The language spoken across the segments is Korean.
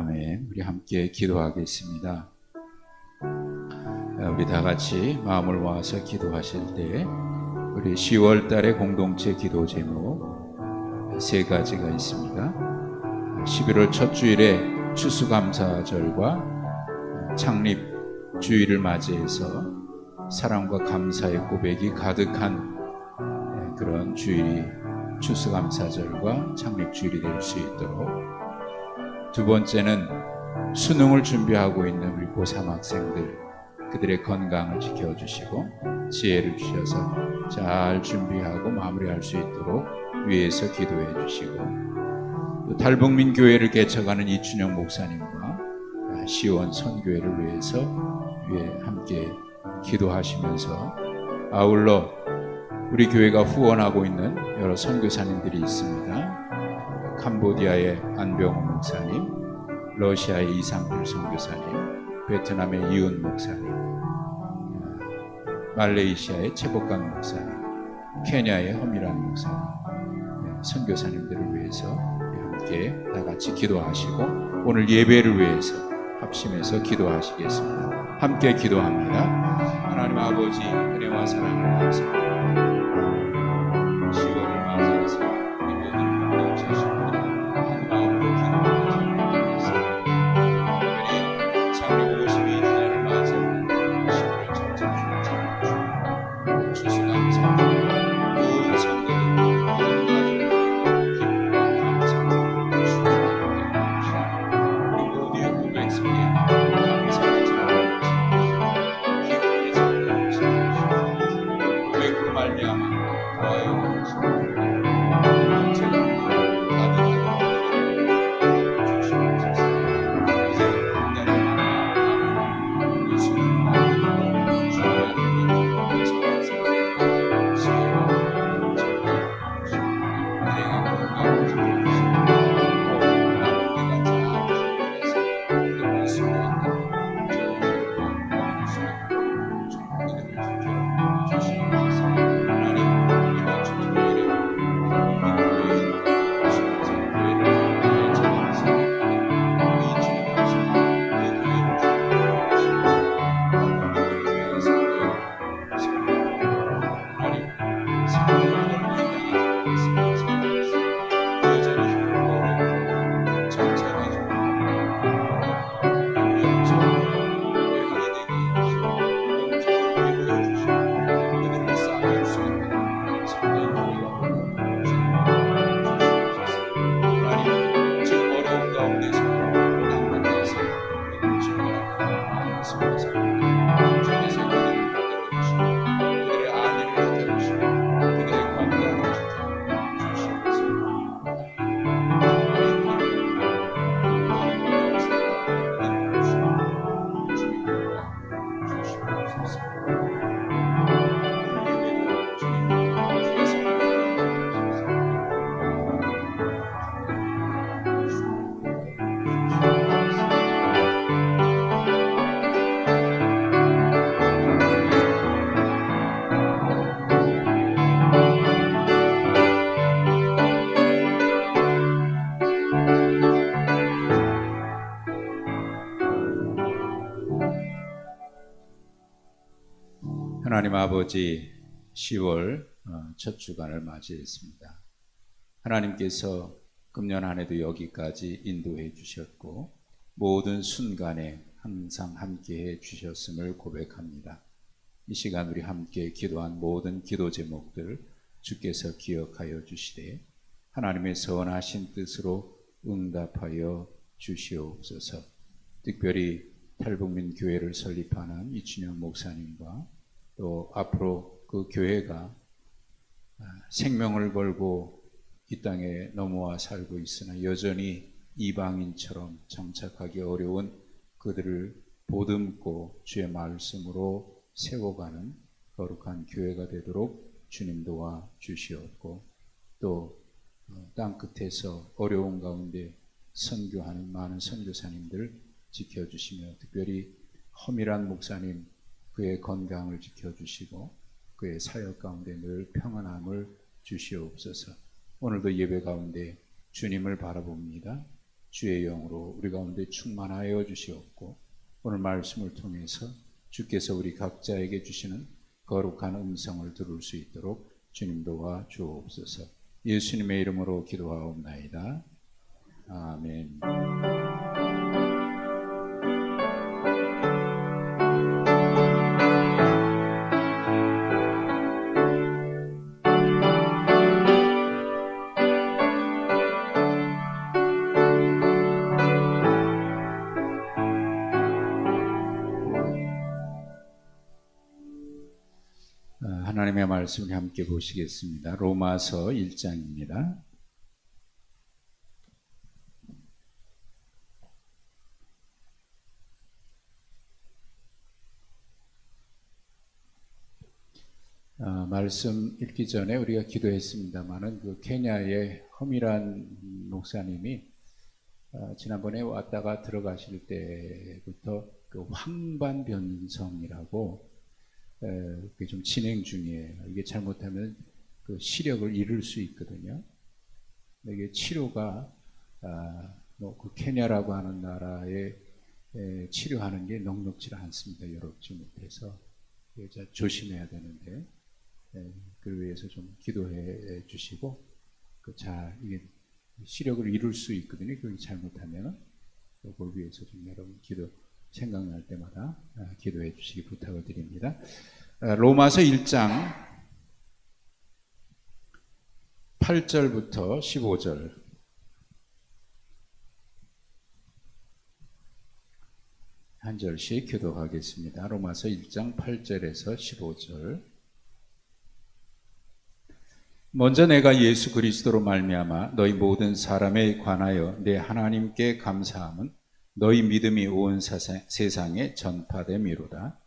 아멘. 우리 함께 기도하겠습니다. 우리 다 같이 마음을 모아서 기도하실 때 우리 10월 달의 공동체 기도 제목 세 가지가 있습니다. 11월 첫 주일에 추수감사절과 창립 주일을 맞이해서 사랑과 감사의 고백이 가득한 그런 주일이 추수감사절과 창립 주일이 될 수 있도록, 두 번째는 수능을 준비하고 있는 우리 고3 학생들, 그들의 건강을 지켜주시고 지혜를 주셔서 잘 준비하고 마무리할 수 있도록 위에서 기도해 주시고, 또 달북민 교회를 개척하는 이춘영 목사님과 시원 선교회를 위해서 위에 함께 기도하시면서, 아울러 우리 교회가 후원하고 있는 여러 선교사님들이 있습니다. 캄보디아의 안병호 목사님, 러시아의 이상필 선교사님, 베트남의 이훈 목사님, 말레이시아의 최복강 목사님, 케냐의 허미란 목사님, 선교사님들을 위해서 함께 다 같이 기도하시고 오늘 예배를 위해서 합심해서 기도하시겠습니다. 함께 기도합니다. 하나님 아버지, 은혜와 사랑을 감사합니다. 10월을 맞이해서 우리 모든 공동체 식구들이 한 마음으로 기도하겠습니다. 특별히 창립 52주년을 맞이하는 10월 첫째 주일 추수감사절, 온 성도들, 온 가족들 기쁨과 감사를 주시옵소서. 우리 모두의 고백 속에 감사의 자리를 기쁨의 자리를 주시옵소서. 고백으로 말미암아 더하여 주시옵소서. 제가 가득한 주시옵소서. 이제 하나님 예수님 하나님 아버지, 10월 첫 주간을 맞이했습니다. 하나님께서 금년 한 해도 여기까지 인도해 주셨고 모든 순간에 항상 함께해 주셨음을 고백합니다. 이 시간 우리 함께 기도한 모든 기도 제목들 주께서 기억하여 주시되 하나님의 선하신 뜻으로 응답하여 주시옵소서. 특별히 탈북민 교회를 설립하는 이춘영 목사님과 또 앞으로 그 교회가 생명을 걸고 이 땅에 넘어와 살고 있으나 여전히 이방인처럼 정착하기 어려운 그들을 보듬고 주의 말씀으로 세워가는 거룩한 교회가 되도록 주님 도와 주시옵고, 또 땅끝에서 어려운 가운데 선교하는 많은 선교사님들 지켜주시며, 특별히 허미란 목사님 그의 건강을 지켜주시고 그의 사역 가운데 늘 평안함을 주시옵소서. 오늘도 예배 가운데 주님을 바라봅니다. 주의 영으로 우리 가운데 충만하여 주시옵고 오늘 말씀을 통해서 주께서 우리 각자에게 주시는 거룩한 음성을 들을 수 있도록 주님 도와 주옵소서. 예수님의 이름으로 기도하옵나이다. 아멘. 하나님의 말씀을 함께 보시겠습니다. 로마서 1장입니다. 말씀 읽기 전에 우리가 기도했습니다마는 그 케냐의 허미란 목사님이 지난번에 왔다가 들어가실 때부터 그 황반변성이라고 그게 좀 진행 중이에요. 이게 잘못하면 그 시력을 잃을 수 있거든요. 이게 치료가 그 케냐라고 하는 나라에 치료하는 게 넉넉지 않습니다. 여롭지 못해서 조심해야 되는데 그를 위해서 좀 기도해 주시고 이게 시력을 잃을 수 있거든요. 그걸 잘못하면 그걸 위해서 좀 여러분 생각날 때마다 기도해 주시기 부탁을 드립니다. 로마서 1장 8절부터 15절 한 절씩 기도하겠습니다. 로마서 1장 8절에서 15절. 먼저 내가 예수 그리스도로 말미암아 너희 모든 사람에 관하여 내 하나님께 감사함은 너희 믿음이 온 세상에 전파됨이로다.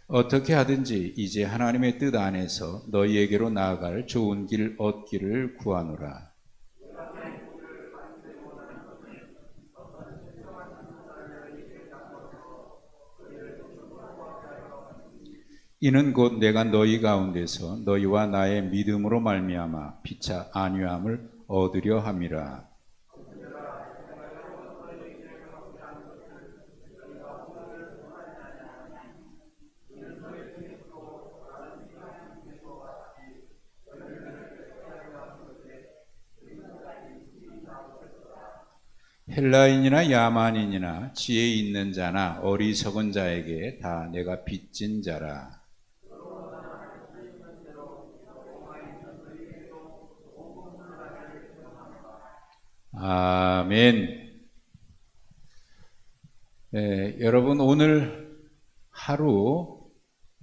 어떻게 하든지 이제 하나님의 뜻 안에서 너희에게로 나아갈 좋은 길 얻기를 구하노라. 이는 곧 내가 너희 가운데서 너희와 나의 믿음으로 말미암아 피차 안위함을 얻으려 함이라. 헬라인이나 야만인이나 지혜 있는 자나 어리석은 자에게 다 내가 빚진 자라. 아멘. 여러분 오늘 하루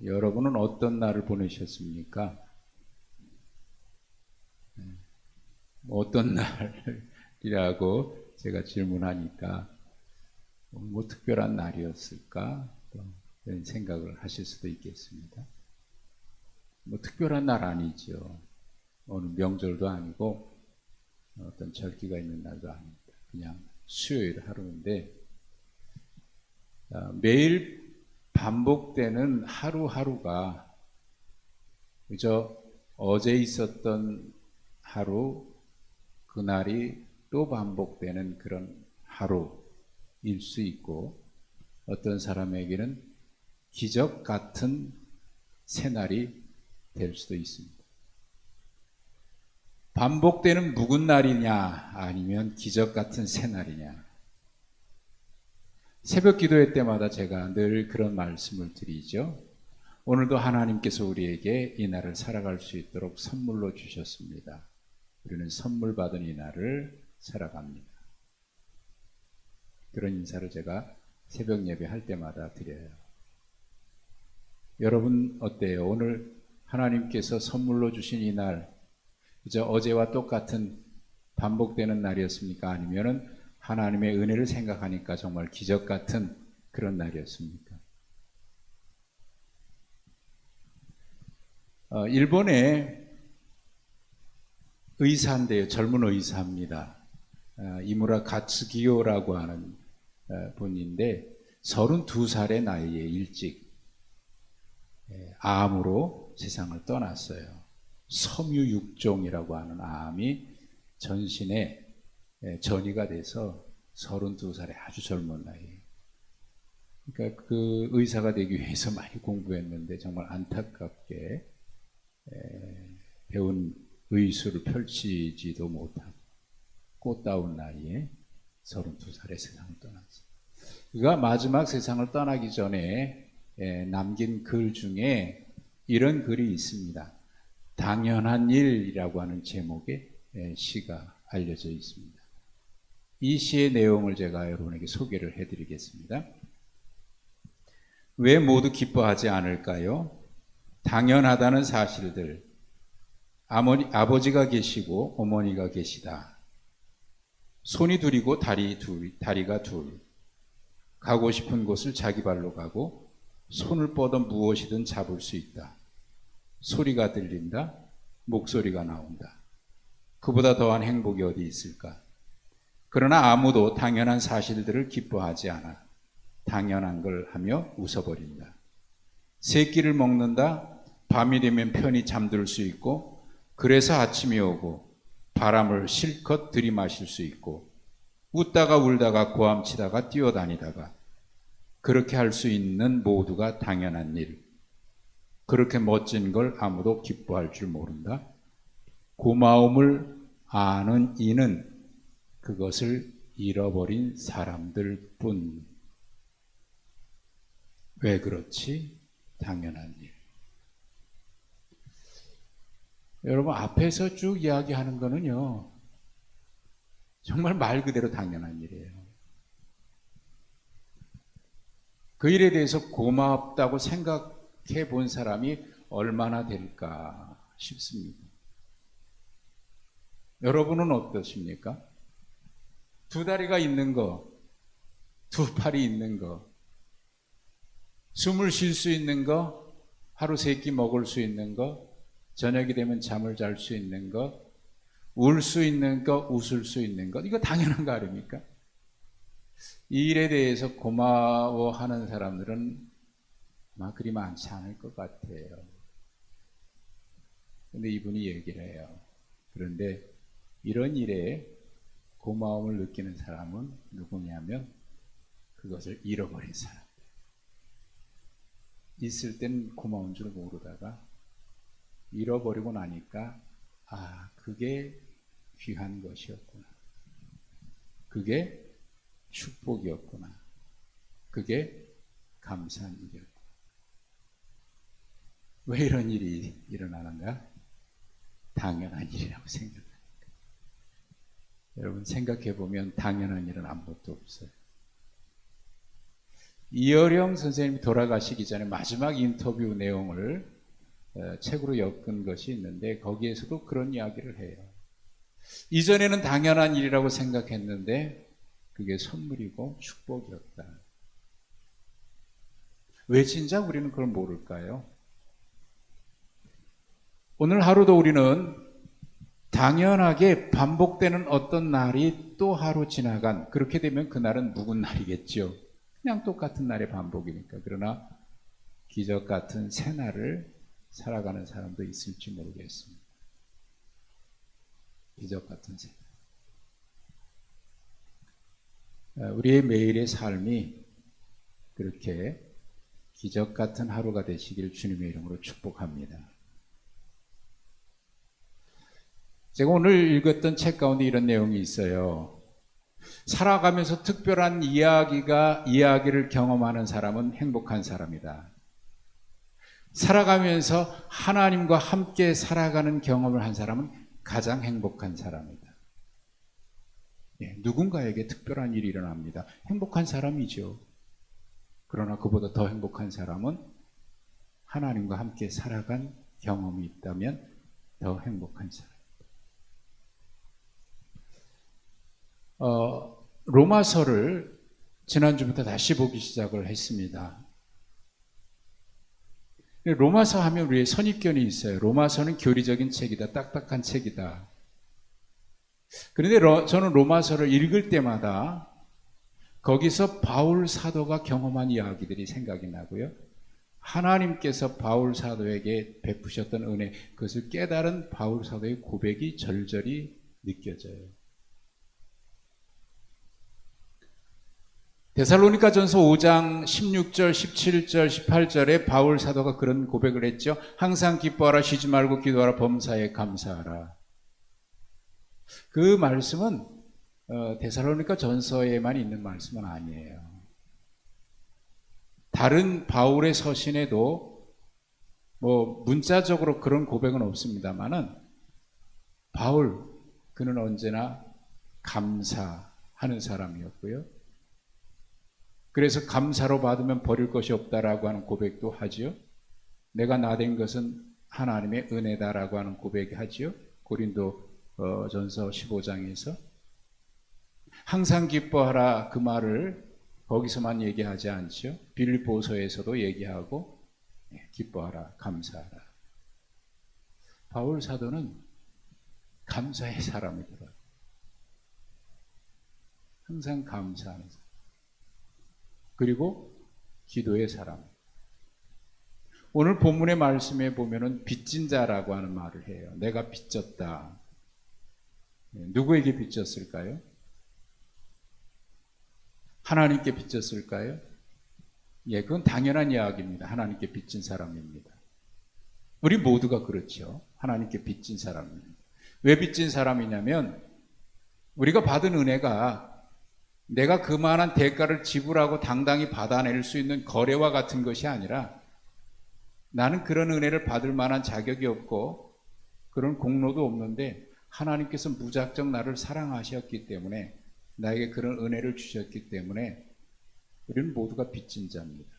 여러분은 어떤 날을 보내셨습니까? 어떤 날이라고 제가 질문하니까 뭐 특별한 날이었을까? 그런 생각을 하실 수도 있겠습니다. 뭐 특별한 날 아니죠. 어느 명절도 아니고 어떤 절기가 있는 날도 아닙니다. 그냥 수요일 하루인데 매일 반복되는 하루하루가 그저 어제 있었던 하루, 그날이 또 반복되는 그런 하루일 수 있고 어떤 사람에게는 기적 같은 새날이 될 수도 있습니다. 반복되는 묵은 날이냐 아니면 기적 같은 새날이냐. 새벽 기도회 때마다 제가 늘 그런 말씀을 드리죠. 오늘도 하나님께서 우리에게 이 날을 살아갈 수 있도록 선물로 주셨습니다. 우리는 선물 받은 이 날을 살아갑니다. 그런 인사를 제가 새벽 예배 할 때마다 드려요. 여러분 어때요? 오늘 하나님께서 선물로 주신 이 날, 그저 어제와 똑같은 반복되는 날이었습니까? 아니면은 하나님의 은혜를 생각하니까 정말 기적 같은 그런 날이었습니까? 일본에 의사인데요. 젊은 의사입니다. 이무라 가츠기요라고 하는 분인데 32살의 나이에 일찍 암으로 세상을 떠났어요. 섬유육종이라고 하는 암이 전신에 전이가 돼서 32살에 아주 젊은 나이에. 그러니까 그 의사가 되기 위해서 많이 공부했는데 정말 안타깝게 배운 의술을 펼치지도 못한 꽃다운 나이에 32살에 세상을 떠났어요. 그가 마지막 세상을 떠나기 전에 남긴 글 중에 이런 글이 있습니다. 당연한 일이라고 하는 제목의 시가 알려져 있습니다. 이 시의 내용을 제가 여러분에게 소개를 해드리겠습니다. 왜 모두 기뻐하지 않을까요? 당연하다는 사실들. 아버지가 계시고 어머니가 계시다. 손이 둘이고 다리가 둘. 가고 싶은 곳을 자기 발로 가고 손을 뻗어 무엇이든 잡을 수 있다. 소리가 들린다. 목소리가 나온다. 그보다 더한 행복이 어디 있을까? 그러나 아무도 당연한 사실들을 기뻐하지 않아. 당연한 걸 하며 웃어버린다. 새 끼를 먹는다. 밤이 되면 편히 잠들 수 있고, 그래서 아침이 오고 바람을 실컷 들이마실 수 있고, 웃다가 울다가 고함치다가 뛰어다니다가, 그렇게 할 수 있는 모두가 당연한 일. 그렇게 멋진 걸 아무도 기뻐할 줄 모른다. 고마움을 아는 이는 그것을 잃어버린 사람들 뿐. 왜 그렇지? 당연한 일. 여러분, 앞에서 쭉 이야기하는 거는요, 정말 말 그대로 당연한 일이에요. 그 일에 대해서 고맙다고 생각해 본 사람이 얼마나 될까 싶습니다. 여러분은 어떠십니까? 두 다리가 있는 거, 두 팔이 있는 거, 숨을 쉴 수 있는 거, 하루 세 끼 먹을 수 있는 거, 저녁이 되면 잠을 잘 수 있는 거, 울 수 있는 거, 웃을 수 있는 것, 이거 당연한 거 아닙니까? 이 일에 대해서 고마워하는 사람들은 아마 그리 많지 않을 것 같아요. 근데 이분이 얘기를 해요. 그런데 이런 일에 고마움을 느끼는 사람은 누구냐면 그것을 잃어버린 사람. 있을 땐 고마운 줄 모르다가 잃어버리고 나니까 그게 귀한 것이었구나. 그게 축복이었구나. 그게 감사한 일이었구나. 왜 이런 일이 일어나는가? 당연한 일이라고 생각합니다. 여러분 생각해보면 당연한 일은 아무것도 없어요. 이어령 선생님이 돌아가시기 전에 마지막 인터뷰 내용을 책으로 엮은 것이 있는데 거기에서도 그런 이야기를 해요. 이전에는 당연한 일이라고 생각했는데 그게 선물이고 축복이었다. 왜 진작 우리는 그걸 모를까요? 오늘 하루도 우리는 당연하게 반복되는 어떤 날이 또 하루 지나간, 그렇게 되면 그날은 묵은 날이겠죠. 그냥 똑같은 날의 반복이니까. 그러나 기적 같은 새 날을 살아가는 사람도 있을지 모르겠습니다. 기적 같은 새 날. 우리의 매일의 삶이 그렇게 기적 같은 하루가 되시길 주님의 이름으로 축복합니다. 제가 오늘 읽었던 책 가운데 이런 내용이 있어요. 살아가면서 특별한 이야기를 경험하는 사람은 행복한 사람이다. 살아가면서 하나님과 함께 살아가는 경험을 한 사람은 가장 행복한 사람이다. 누군가에게 특별한 일이 일어납니다. 행복한 사람이죠. 그러나 그보다 더 행복한 사람은 하나님과 함께 살아간 경험이 있다면 더 행복한 사람. 로마서를 지난주부터 다시 보기 시작을 했습니다. 로마서 하면 우리의 선입견이 있어요. 로마서는 교리적인 책이다, 딱딱한 책이다. 그런데 저는 로마서를 읽을 때마다 거기서 바울 사도가 경험한 이야기들이 생각이 나고요. 하나님께서 바울 사도에게 베푸셨던 은혜, 그것을 깨달은 바울 사도의 고백이 절절히 느껴져요. 데살로니가전서 5장 16절, 17절, 18절에 바울 사도가 그런 고백을 했죠. 항상 기뻐하라, 쉬지 말고 기도하라, 범사에 감사하라. 그 말씀은 데살로니가전서에만 있는 말씀은 아니에요. 다른 바울의 서신에도 문자적으로 그런 고백은 없습니다만은 바울, 그는 언제나 감사하는 사람이었고요. 그래서 감사로 받으면 버릴 것이 없다라고 하는 고백도 하지요. 내가 나된 것은 하나님의 은혜다라고 하는 고백이 하지요. 고린도 전서 15장에서 항상 기뻐하라, 그 말을 거기서만 얘기하지 않죠. 빌립보서에서도 얘기하고 기뻐하라, 감사하라. 바울 사도는 감사의 사람이더라고요. 항상 감사하는 사람. 그리고 기도의 사람. 오늘 본문의 말씀에 보면은 빚진 자라고 하는 말을 해요. 내가 빚졌다. 누구에게 빚졌을까요? 하나님께 빚졌을까요? 예, 그건 당연한 이야기입니다. 하나님께 빚진 사람입니다. 우리 모두가 그렇죠. 하나님께 빚진 사람입니다. 왜 빚진 사람이냐면 우리가 받은 은혜가 내가 그만한 대가를 지불하고 당당히 받아낼 수 있는 거래와 같은 것이 아니라 나는 그런 은혜를 받을 만한 자격이 없고 그런 공로도 없는데 하나님께서 무작정 나를 사랑하셨기 때문에 나에게 그런 은혜를 주셨기 때문에 우리는 모두가 빚진 자입니다.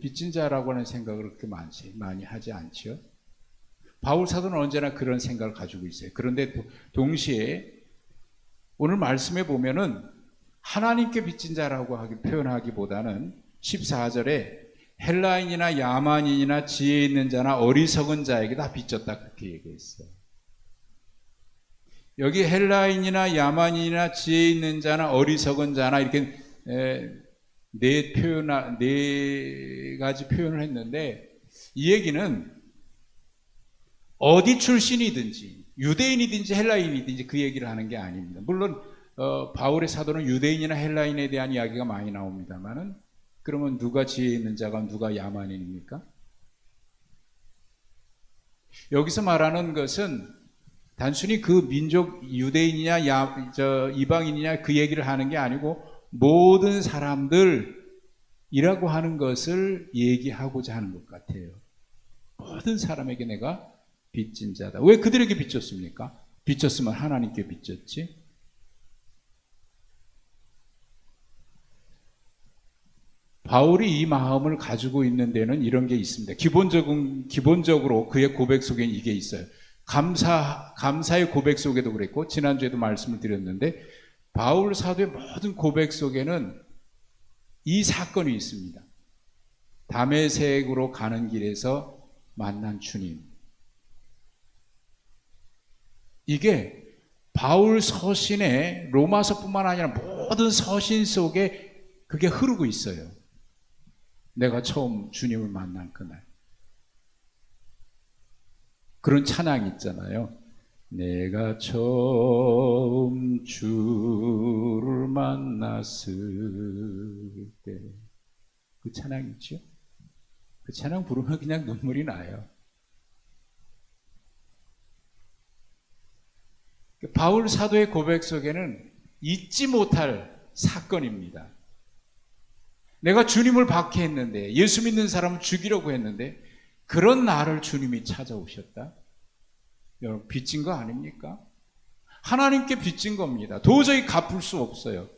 빚진 자라고 하는 생각을 그렇게 많이 하지 않죠. 바울 사도는 언제나 그런 생각을 가지고 있어요. 그런데 동시에 오늘 말씀에 보면은 하나님께 빚진 자라고 표현하기보다는 14절에 헬라인이나 야만인이나 지혜 있는 자나 어리석은 자에게 다 빚졌다 그렇게 얘기했어요. 여기 헬라인이나 야만인이나 지혜 있는 자나 어리석은 자나 이렇게 네 가지 표현을 했는데 이 얘기는 어디 출신이든지 유대인이든지 헬라인이든지 그 얘기를 하는 게 아닙니다. 물론 바울의 사도는 유대인이나 헬라인에 대한 이야기가 많이 나옵니다만은 그러면 누가 지혜 있는 자가 누가 야만인입니까? 여기서 말하는 것은 단순히 그 민족 유대인이냐 이방인이냐 그 얘기를 하는 게 아니고 모든 사람들이라고 하는 것을 얘기하고자 하는 것 같아요. 모든 사람에게 내가 빚진 자다. 왜 그들에게 빚졌습니까? 빚졌으면 하나님께 빚졌지. 바울이 이 마음을 가지고 있는 데는 이런 게 있습니다. 기본적으로 그의 고백 속에 이게 있어요. 감사의 고백 속에도 그랬고 지난주에도 말씀을 드렸는데 바울 사도의 모든 고백 속에는 이 사건이 있습니다. 다메섹으로 가는 길에서 만난 주님. 이게 바울 서신의 로마서뿐만 아니라 모든 서신 속에 그게 흐르고 있어요. 내가 처음 주님을 만난 그날. 그런 찬양 있잖아요. 내가 처음 주를 만났을 때. 그 찬양 있죠? 그 찬양 부르면 그냥 눈물이 나요. 바울 사도의 고백 속에는 잊지 못할 사건입니다. 내가 주님을 박해했는데 예수 믿는 사람을 죽이려고 했는데 그런 나를 주님이 찾아오셨다. 여러분 빚진 거 아닙니까? 하나님께 빚진 겁니다. 도저히 갚을 수 없어요.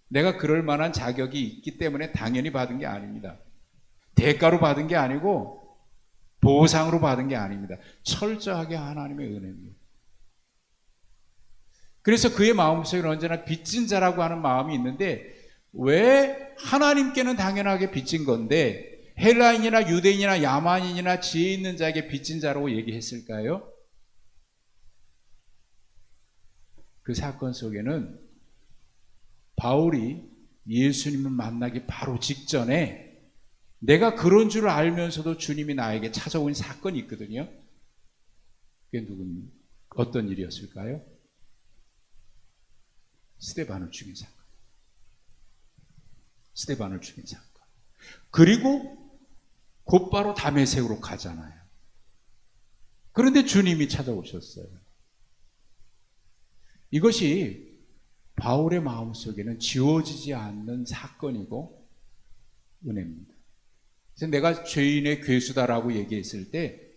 내가 그럴 만한 자격이 있기 때문에 당연히 받은 게 아닙니다. 대가로 받은 게 아니고 보상으로 받은 게 아닙니다. 철저하게 하나님의 은혜입니다. 그래서 그의 마음속에는 언제나 빚진 자라고 하는 마음이 있는데 왜 하나님께는 당연하게 빚진 건데 헬라인이나 유대인이나 야만인이나 지혜 있는 자에게 빚진 자라고 얘기했을까요? 그 사건 속에는 바울이 예수님을 만나기 바로 직전에 내가 그런 줄 알면서도 주님이 나에게 찾아온 사건이 있거든요. 그게 어떤 일이었을까요? 스데반을 죽인 사건. 스데반을 죽인 사건. 그리고 곧바로 다메섹으로 가잖아요. 그런데 주님이 찾아오셨어요. 이것이 바울의 마음속에는 지워지지 않는 사건이고 은혜입니다. 그래서 내가 죄인의 괴수다라고 얘기했을 때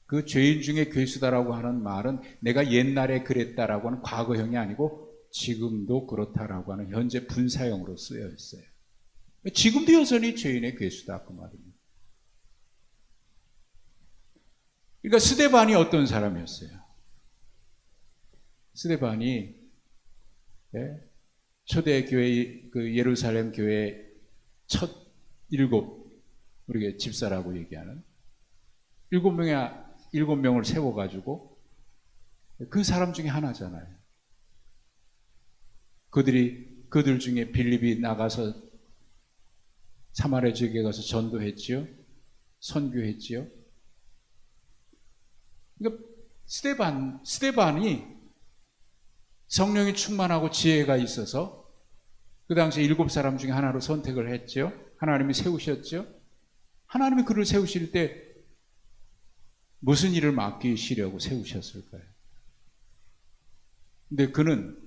그 죄인 중에 괴수다라고 하는 말은 내가 옛날에 그랬다라고 하는 과거형이 아니고 지금도 그렇다라고 하는 현재 분사형으로 쓰여 있어요. 지금도 여전히 죄인의 괴수다 그 말입니다. 그러니까 스데반이 어떤 사람이었어요? 스데반이 초대교회 그 예루살렘 교회 첫 7 우리가 집사라고 얘기하는 7명을 세워가지고 그 사람 중에 하나잖아요. 그들 중에 빌립이 나가서 사마리아 지역에 가서 전도했지요. 선교했지요. 그러니까 스데반이 성령이 충만하고 지혜가 있어서 그 당시에 7사람 중에 하나로 선택을 했죠. 하나님이 세우셨죠. 하나님이 그를 세우실 때 무슨 일을 맡기시려고 세우셨을까요? 근데 그는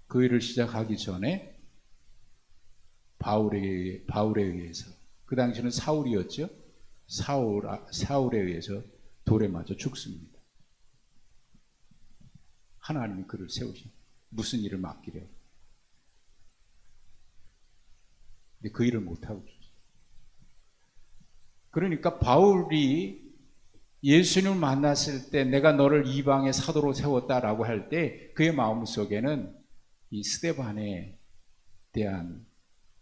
그 일을 시작하기 전에 바울에 의해서, 그 당시는 사울이었죠. 사울에 의해서 돌에 맞아 죽습니다. 하나님이 그를 세우신 무슨 일을 맡기려고. 근데 그 일을 못하고 있어요. 그러니까 바울이 예수님을 만났을 때 내가 너를 이방의 사도로 세웠다라고 할 때 그의 마음속에는 이 스데반에 대한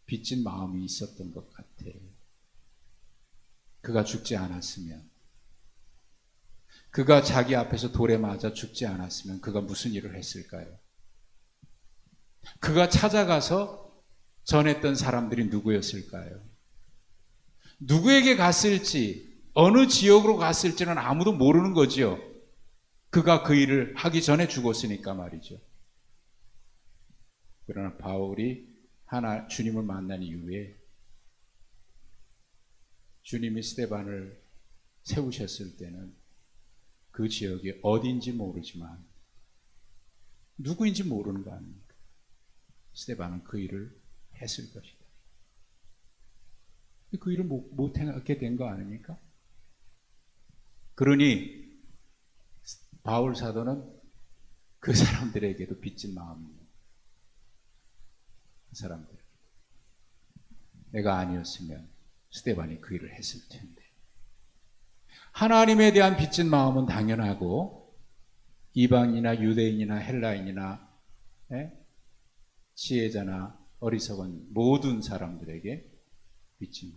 빚진 마음이 있었던 것 같아요. 그가 죽지 않았으면, 그가 자기 앞에서 돌에 맞아 죽지 않았으면 그가 무슨 일을 했을까요? 그가 찾아가서 전했던 사람들이 누구였을까요? 누구에게 갔을지, 어느 지역으로 갔을지는 아무도 모르는 거지요. 그가 그 일을 하기 전에 죽었으니까 말이죠. 그러나 바울이 주님을 만난 이후에 주님이 스데반을 세우셨을 때는 그 지역이 어딘지 모르지만 누구인지 모르는 거 아닙니까? 스데반은 그 일을 했을 것이다. 그 일을 못하게 된 거 아닙니까? 그러니 바울 사도는 그 사람들에게도 빚진 마음입니다. 그 사람들, 내가 아니었으면 스데반이 그 일을 했을 텐데. 하나님에 대한 빚진 마음은 당연하고 이방이나 유대인이나 헬라인이나 지혜자나 어리석은 모든 사람들에게 빚진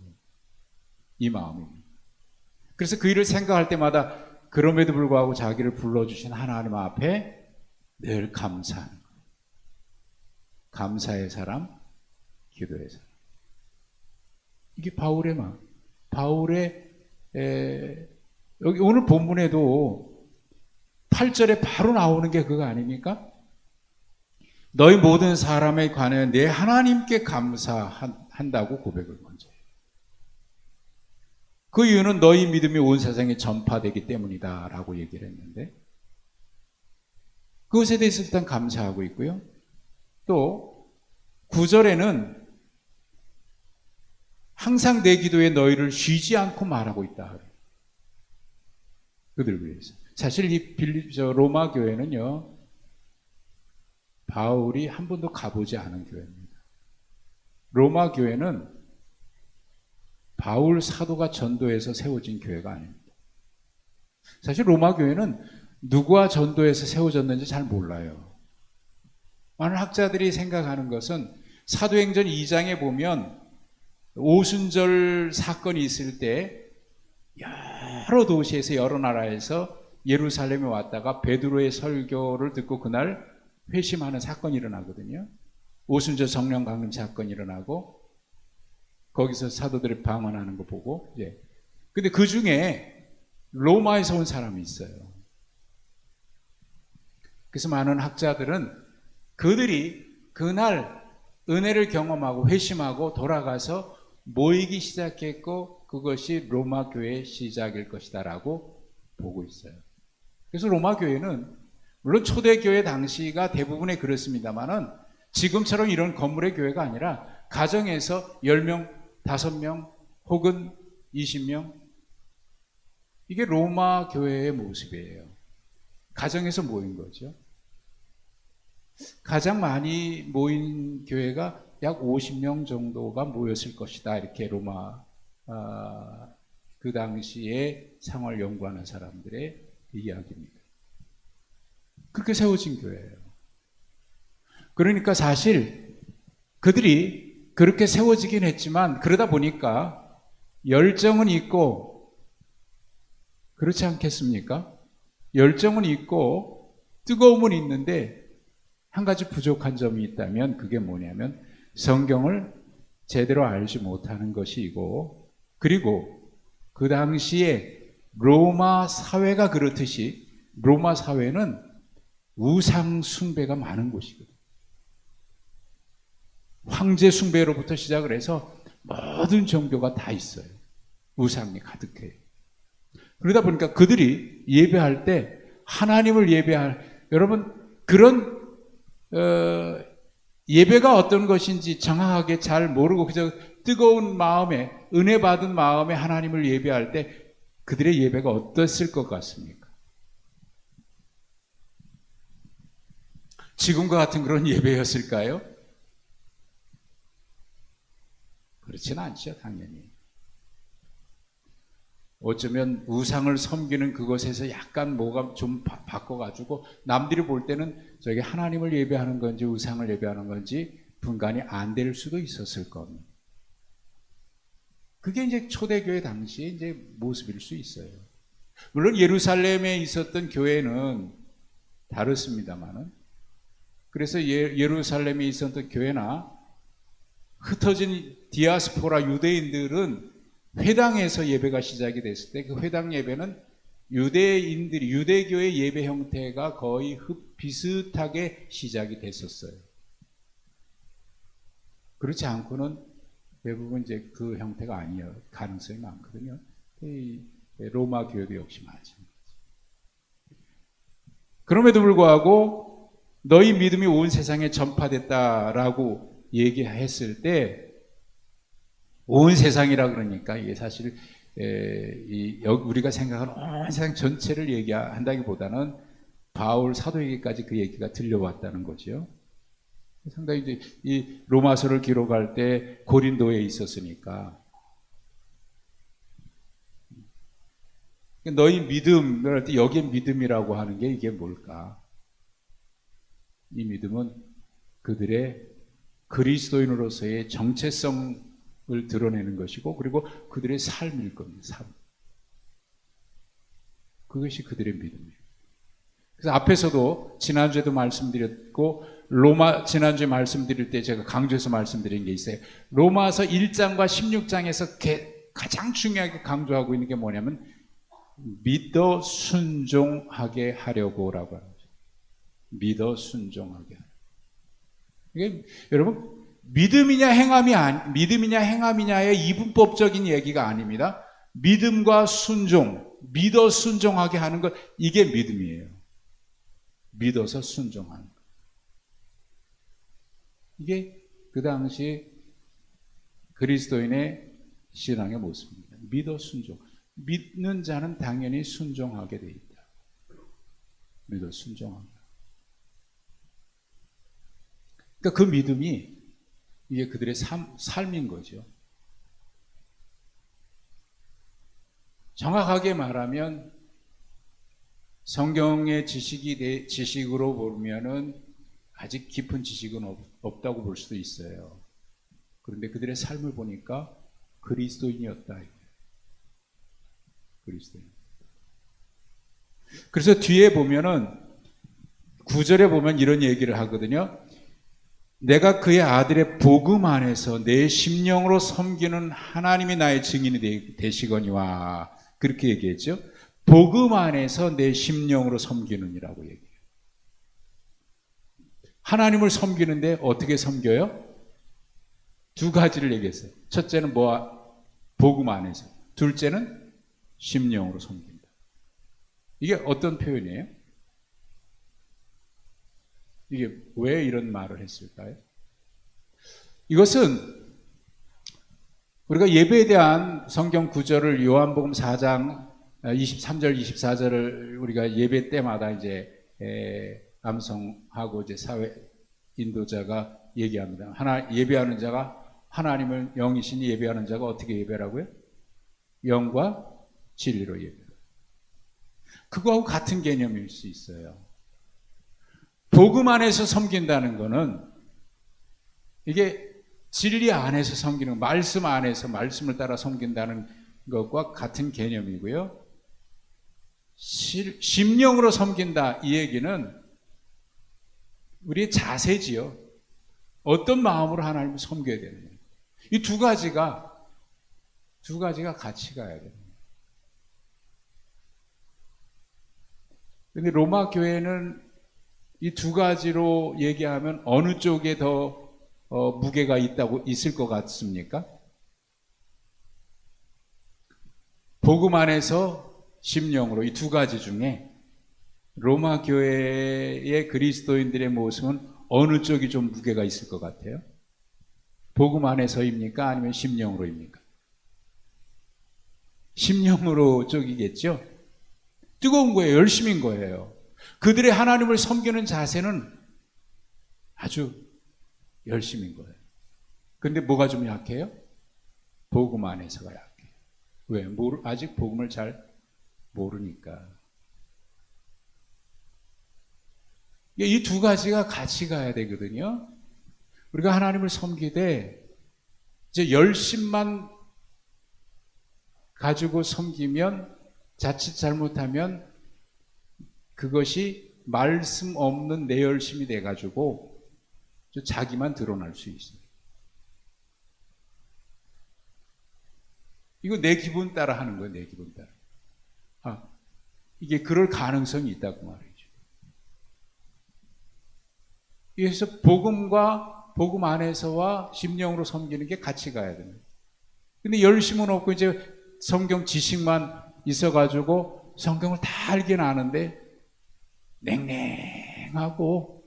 이 마음입니다. 그래서 그 일을 생각할 때마다 그럼에도 불구하고 자기를 불러주신 하나님 앞에 늘 감사하는 거예요. 감사의 사람, 기도의 사람. 이게 바울의 마음. 여기 오늘 본문에도 8절에 바로 나오는 게 그거 아닙니까? 너희 모든 사람에 관해 내 하나님께 감사한다고 고백을 먼저 해요. 그 이유는 너희 믿음이 온 세상에 전파되기 때문이다 라고 얘기를 했는데, 그것에 대해서 일단 감사하고 있고요. 또 9절에는 항상 내 기도에 너희를 쉬지 않고 말하고 있다. 그들 위해서. 사실 이 로마 교회는요, 바울이 한 번도 가보지 않은 교회입니다. 로마 교회는 바울 사도가 전도해서 세워진 교회가 아닙니다. 사실 로마 교회는 누구와 전도해서 세워졌는지 잘 몰라요. 많은 학자들이 생각하는 것은 사도행전 2장에 보면 오순절 사건이 있을 때 여러 도시에서 여러 나라에서 예루살렘에 왔다가 베드로의 설교를 듣고 그날 회심하는 사건이 일어나거든요. 오순절 성령 강림 사건이 일어나고 거기서 사도들이 방언하는 거 보고 근데 그 중에 로마에서 온 사람이 있어요. 그래서 많은 학자들은 그들이 그날 은혜를 경험하고 회심하고 돌아가서 모이기 시작했고 그것이 로마 교회의 시작일 것이다라고 보고 있어요. 그래서 로마 교회는 물론 초대교회 당시가 대부분에 그렇습니다만은 지금처럼 이런 건물의 교회가 아니라 가정에서 10명, 5명 혹은 20명, 이게 로마 교회의 모습이에요. 가정에서 모인 거죠. 가장 많이 모인 교회가 약 50명 정도가 모였을 것이다. 이렇게 로마 그 당시에 상황을 연구하는 사람들의 이야기입니다. 그렇게 세워진 교회예요. 그러니까 사실 그들이 그렇게 세워지긴 했지만 그러다 보니까 열정은 있고, 그렇지 않겠습니까? 열정은 있고 뜨거움은 있는데 한 가지 부족한 점이 있다면 그게 뭐냐면 성경을 제대로 알지 못하는 것이고, 그리고 그 당시에 로마 사회가 그렇듯이 로마 사회는 우상 숭배가 많은 곳이거든요. 황제 숭배로부터 시작을 해서 모든 종교가 다 있어요. 우상이 가득해요. 그러다 보니까 그들이 예배할 때 하나님을 여러분 그런 예배가 어떤 것인지 정확하게 잘 모르고 그저 뜨거운 마음에, 은혜 받은 마음에 하나님을 예배할 때 그들의 예배가 어땠을 것 같습니까? 지금과 같은 그런 예배였을까요? 그렇지는 않죠, 당연히. 어쩌면 우상을 섬기는 그것에서 약간 뭐가 좀 바꿔가지고 남들이 볼 때는 저게 하나님을 예배하는 건지 우상을 예배하는 건지 분간이 안 될 수도 있었을 겁니다. 그게 이제 초대교회 당시의 이제 모습일 수 있어요. 물론 예루살렘에 있었던 교회는 다르습니다만은, 그래서 예루살렘에 있었던 교회나 흩어진 디아스포라 유대인들은 회당에서 예배가 시작이 됐을 때 그 회당 예배는 유대교의 예배 형태가 거의 비슷하게 시작이 됐었어요. 그렇지 않고는 대부분 이제 그 형태가 아니에요. 가능성이 많거든요. 로마 교회도 역시 마찬가지. 그럼에도 불구하고 너희 믿음이 온 세상에 전파됐다라고 얘기했을 때, 온 세상이라 그러니까 이게 사실 우리가 생각하는 온 세상 전체를 얘기한다기보다는 바울 사도에게까지 그 얘기가 들려왔다는 거죠. 상당히 이제 이 로마서를 기록할 때 고린도에 있었으니까 너희 믿음, 그럴 때 여기에 믿음이라고 하는 게 이게 뭘까? 이 믿음은 그들의 그리스도인으로서의 정체성을 드러내는 것이고, 그리고 그들의 삶일 겁니다. 삶. 그것이 그들의 믿음이에요. 그래서 앞에서도 지난주에도 말씀드렸고, 지난주에 말씀드릴 때 제가 강조해서 말씀드린 게 있어요. 로마서 1장과 16장에서 가장 중요하게 강조하고 있는 게 뭐냐면 믿어 순종하게 하려고라고 하는 거죠. 믿어 순종하게 하려고. 이게 여러분 믿음이냐 행함이냐의 이분법적인 얘기가 아닙니다. 믿음과 순종, 믿어 순종하게 하는 것, 이게 믿음이에요. 믿어서 순종하는 것. 이게 그 당시 그리스도인의 신앙의 모습입니다. 믿어 순종. 믿는 자는 당연히 순종하게 돼 있다. 믿어 순종하게. 그러니까 그 믿음이 이게 그들의 삶인 거죠. 정확하게 말하면 성경의 지식으로 보면은 아직 깊은 지식은 없다고 볼 수도 있어요. 그런데 그들의 삶을 보니까 그리스도인이었다. 그리스도인. 그래서 뒤에 보면은 9절에 보면 이런 얘기를 하거든요. 내가 그의 아들의 복음 안에서 내 심령으로 섬기는 하나님이 나의 증인이 되시거니와 그렇게 얘기했죠. 복음 안에서 내 심령으로 섬기는이라고 얘기해요. 하나님을 섬기는데 어떻게 섬겨요? 두 가지를 얘기했어요. 첫째는 복음 안에서. 둘째는 심령으로 섬긴다. 이게 어떤 표현이에요? 이게 왜 이런 말을 했을까요? 이것은 우리가 예배에 대한 성경 구절을 요한복음 4장 23절 24절을 우리가 예배 때마다 이제 암송하고 이제 사회 인도자가 얘기합니다. 예배하는 자가 하나님을 영이시니 예배하는 자가 어떻게 예배라고요? 영과 진리로 예배. 그거하고 같은 개념일 수 있어요. 복음 안에서 섬긴다는 것은 이게 진리 안에서 섬기는, 말씀 안에서 말씀을 따라 섬긴다는 것과 같은 개념이고요. 심령으로 섬긴다 이 얘기는 우리의 자세지요. 어떤 마음으로 하나님을 섬겨야 되느냐. 이 두 가지가 같이 가야 됩니다. 근데 로마 교회는 이 두 가지로 얘기하면 어느 쪽에 더 무게가 있을 것 같습니까? 복음 안에서 심령으로 이 두 가지 중에 로마 교회의 그리스도인들의 모습은 어느 쪽이 좀 무게가 있을 것 같아요? 복음 안에서입니까? 아니면 심령으로입니까? 심령으로 쪽이겠죠? 뜨거운 거예요. 열심인 거예요. 그들의 하나님을 섬기는 자세는 아주 열심인 거예요. 근데 뭐가 좀 약해요? 복음 안에서가 약해요. 왜? 아직 복음을 잘 모르니까. 이 두 가지가 같이 가야 되거든요. 우리가 하나님을 섬기되 이제 열심만 가지고 섬기면 자칫 잘못하면 그것이 말씀 없는 내 열심이 돼가지고 자기만 드러날 수 있어요. 이거 내 기분 따라 하는 거예요. 내 기분 따라. 이게 그럴 가능성이 있다고 말이죠. 그래서 복음 안에서와 심령으로 섬기는 게 같이 가야 됩니다. 근데 열심은 없고 이제 성경 지식만 있어가지고 성경을 다 알긴 아는데 냉랭하고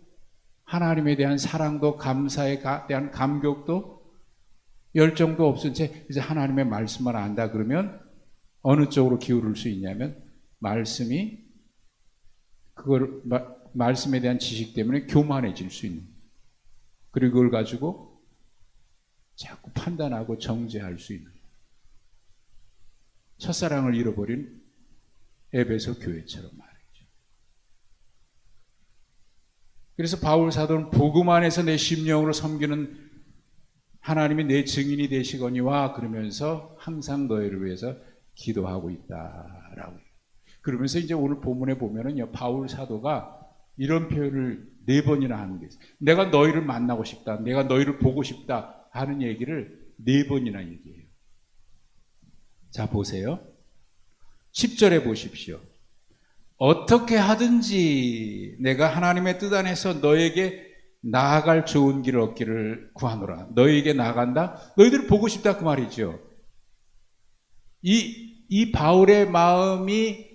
하나님에 대한 사랑도 감사에 대한 감격도 열정도 없은 채 이제 하나님의 말씀만 안다 그러면 어느 쪽으로 기울일 수 있냐면 말씀에 대한 지식 때문에 교만해질 수 있는, 그리고 그걸 가지고 자꾸 판단하고 정죄할 수 있는, 첫사랑을 잃어버린 에베소 교회처럼 말이죠. 그래서 바울 사도는 복음 안에서 내 심령으로 섬기는 하나님이 내 증인이 되시거니와 그러면서 항상 너희를 위해서 기도하고 있다라고. 그러면서 이제 오늘 본문에 보면은요, 바울 사도가 이런 표현을 4번이나 하는 게 있어요. 내가 너희를 만나고 싶다, 내가 너희를 보고 싶다 하는 얘기를 4번이나 얘기해요. 자, 보세요. 10절에 보십시오. 어떻게 하든지 내가 하나님의 뜻 안에서 너에게 나아갈 좋은 길을 얻기를 구하노라. 너에게 나아간다? 너희들을 보고 싶다 그 말이죠. 이 바울의 마음이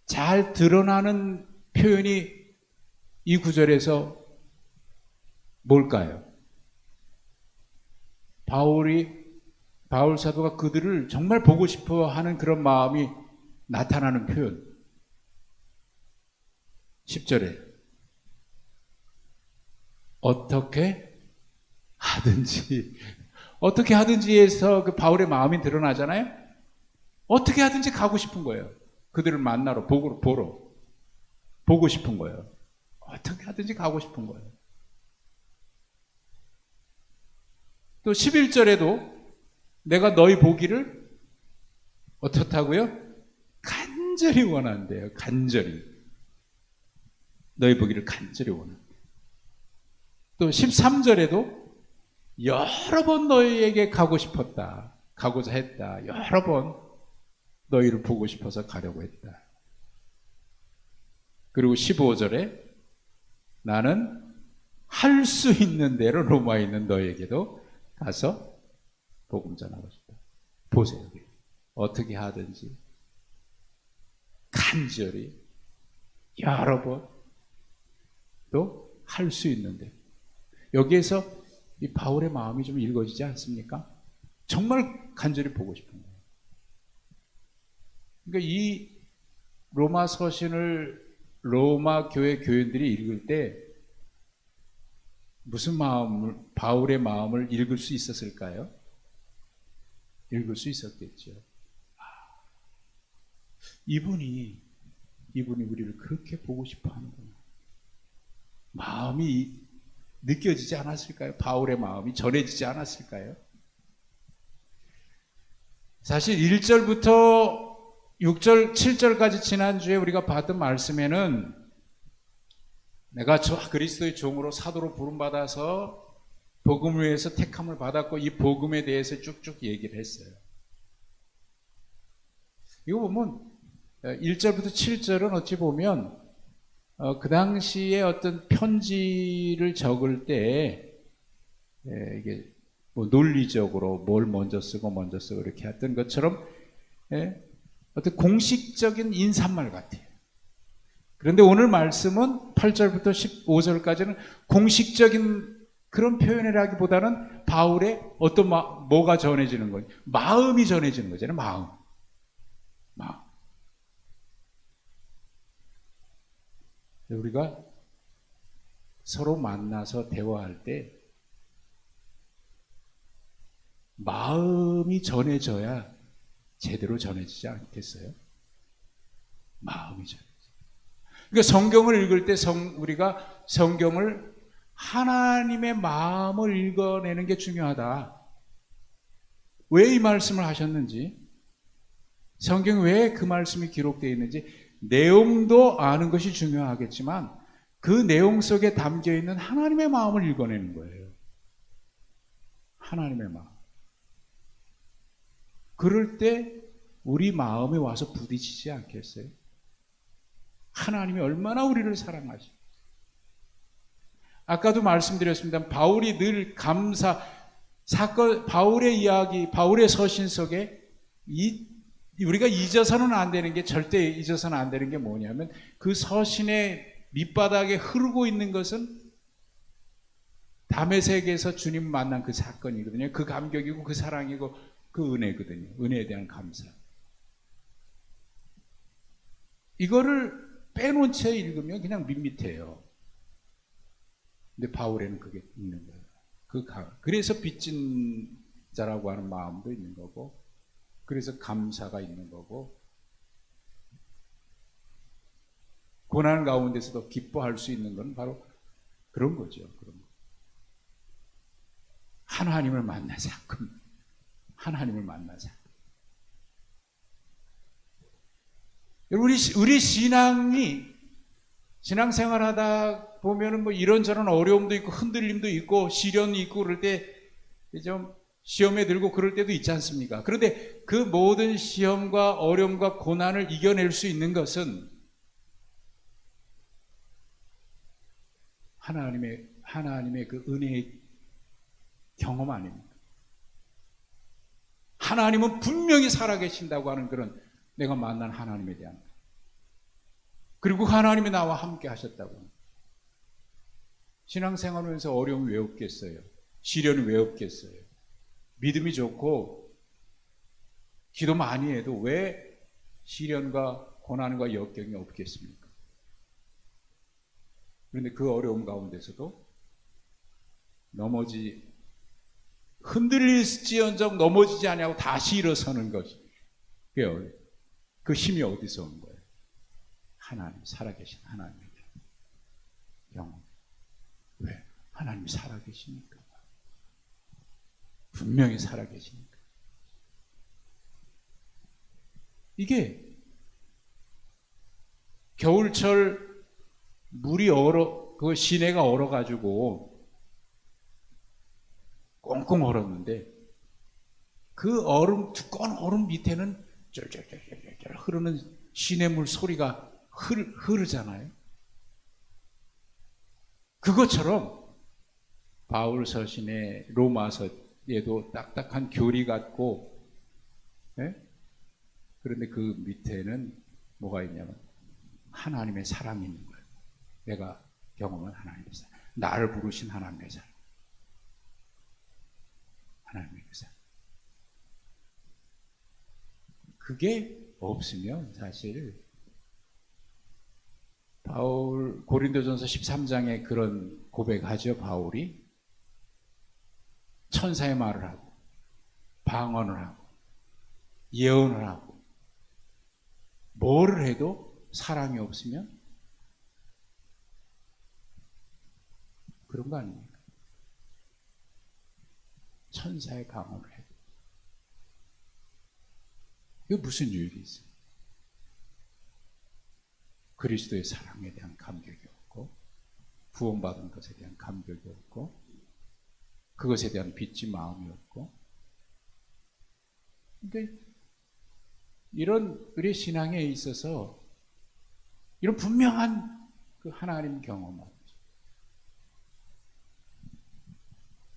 잘 드러나는 표현이 이 구절에서 뭘까요? 바울 사도가 그들을 정말 보고 싶어 하는 그런 마음이 나타나는 표현. 10절에 어떻게 하든지 해서 그 바울의 마음이 드러나잖아요. 어떻게 하든지 가고 싶은 거예요. 그들을 만나러 보고 싶은 거예요. 어떻게 하든지 가고 싶은 거예요. 또 11절에도 내가 너희 보기를 어떻다고요? 간절히 원한대요. 간절히. 너희 보기를 간절히 원한대요. 또 13절에도 여러 번 너희에게 가고 싶었다. 가고자 했다. 여러 번 너희를 보고 싶어서 가려고 했다. 그리고 15절에 나는 할 수 있는 대로 로마에 있는 너희에게도 가서 복음 전하고 싶다. 보세요. 어떻게 하든지 간절히 여러 번 또 할 수 있는데, 여기에서 이 바울의 마음이 좀 읽어지지 않습니까? 정말 간절히 보고 싶은 거예요. 그러니까 이 로마 서신을 로마 교회 교인들이 읽을 때 무슨 마음을, 바울의 마음을 읽을 수 있었을까요? 읽을 수 있었겠죠. 이분이 우리를 그렇게 보고 싶어 하는구나. 마음이 느껴지지 않았을까요? 바울의 마음이 전해지지 않았을까요? 사실 1절부터 6절, 7절까지 지난주에 우리가 봤던 말씀에는 내가 저 그리스도의 종으로 사도로 부름받아서 복음을 위해서 택함을 받았고 이 복음에 대해서 쭉쭉 얘기를 했어요. 이거 보면 1절부터 7절은 어찌 보면 그 당시에 어떤 편지를 적을 때 이게 뭐 논리적으로 뭘 먼저 쓰고 이렇게 했던 것처럼 어떤 공식적인 인사말 같아요. 그런데 오늘 말씀은 8절부터 15절까지는 공식적인 그런 표현이라기보다는 바울의 어떤 뭐가 전해지는 거예요? 마음이 전해지는 거잖아요. 마음. 우리가 서로 만나서 대화할 때 마음이 전해져야 제대로 전해지지 않겠어요? 마음이 전해져. 그러니까 성경을 읽을 때 우리가 성경을 하나님의 마음을 읽어내는 게 중요하다. 왜 이 말씀을 하셨는지, 성경에 왜 그 말씀이 기록되어 있는지 내용도 아는 것이 중요하겠지만 그 내용 속에 담겨 있는 하나님의 마음을 읽어내는 거예요. 하나님의 마음. 그럴 때 우리 마음에 와서 부딪히지 않겠어요? 하나님이 얼마나 우리를 사랑하시고. 아까도 말씀드렸습니다. 바울이 늘 바울의 이야기, 바울의 서신 속에 우리가 잊어서는 안 되는 게, 절대 잊어서는 안 되는 게 뭐냐면 그 서신의 밑바닥에 흐르고 있는 것은 다메섹에서 주님 만난 그 사건이거든요. 그 감격이고 그 사랑이고 그 은혜거든요. 은혜에 대한 감사. 이거를 빼놓은 채 읽으면 그냥 밋밋해요. 근데 바울에는 그게 있는 거예요. 그래서 빚진 자라고 하는 마음도 있는 거고, 그래서 감사가 있는 거고, 고난 가운데서도 기뻐할 수 있는 건 바로 그런 거죠. 하나님을 만난 사건. 하나님을 만난 사건. 우리 신앙생활 하다 보면은 뭐 이런저런 어려움도 있고 흔들림도 있고 시련이 있고 그럴 때 좀 시험에 들고 그럴 때도 있지 않습니까? 그런데 그 모든 시험과 어려움과 고난을 이겨낼 수 있는 것은 하나님의 그 은혜의 경험 아닙니까? 하나님은 분명히 살아계신다고 하는 그런 내가 만난 하나님에 대한, 그리고 하나님이 나와 함께 하셨다고. 신앙생활하면서 어려움이 왜 없겠어요? 시련이 왜 없겠어요? 믿음이 좋고 기도 많이 해도 왜 시련과 고난과 역경이 없겠습니까? 그런데 그 어려움 가운데서도 흔들릴지언정 넘어지지 아니하고 다시 일어서는 것이, 그 힘이 어디서 온 거예요? 하나님, 살아계신 하나님의 영혼. 왜? 하나님이 살아계시니까. 분명히 살아계시니까. 이게 겨울철 물이 그 시내가 얼어가지고 꽁꽁 얼었는데 그 얼음, 두꺼운 얼음 밑에는 쫄쫄쫄쫄쫄 흐르는 시냇물 소리가 흐르잖아요. 그것처럼 바울 서신의 로마서에도 딱딱한 교리 같고, 예? 그런데 그 밑에는 뭐가 있냐면 하나님의 사랑이 있는 거예요. 내가 경험한 하나님의 사랑, 나를 부르신 하나님의 사랑, 하나님의 사랑. 그게 없으면 사실 바울 고린도전서 13장에 그런 고백하죠. 바울이 천사의 말을 하고 방언을 하고 예언을 하고 뭐를 해도 사랑이 없으면 그런 거 아닙니까? 천사의 방언을 해도 이게 무슨 유익이 있어요? 그리스도의 사랑에 대한 감격이 없고 구원받은 것에 대한 감격이 없고 그것에 대한 빚진 마음이 없고, 그러니까 이런 우리 신앙에 있어서 이런 분명한 그 하나님 경험을,